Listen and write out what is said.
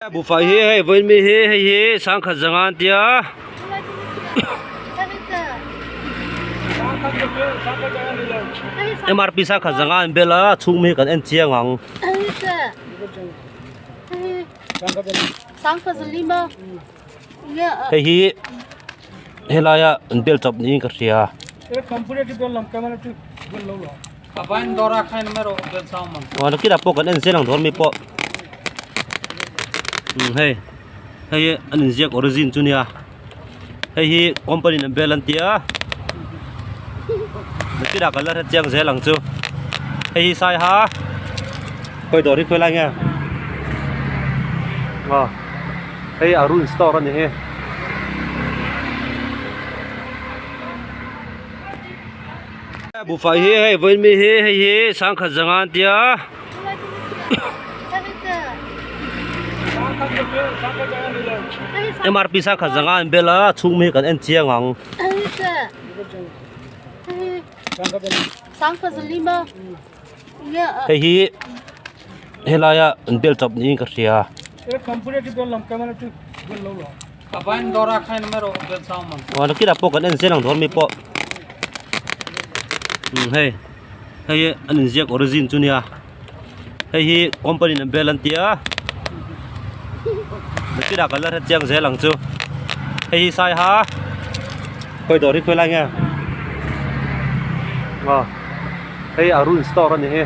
Bu phải he với mi he sang khát zangan tia MRP sang khát zangan bela chung mi kan en chiang ang sang khát lima hi helaya bel chop ni ka ria Kapan dora kain mero bel salmon. wa kira po kan en selang thor mi po hey an inject origin chunia hi company na belan tia kira color chiang zelang chu hi sai ha koi dori khoi la nga hey arun store ani he bu phải he với mi he sang khát zangan tia MRP sang khát zangan bela chung mi kan en chiang ang sang khát lima hi helaya bel chop ni ka ria Kapan dora kain mero bel salmon. wa kira po kan en selang thor mi po hey an inject origin chunia hi company na belan tia kira color chiang zelang chu hi sai ha koi dori khoi la nga hey arun store ani he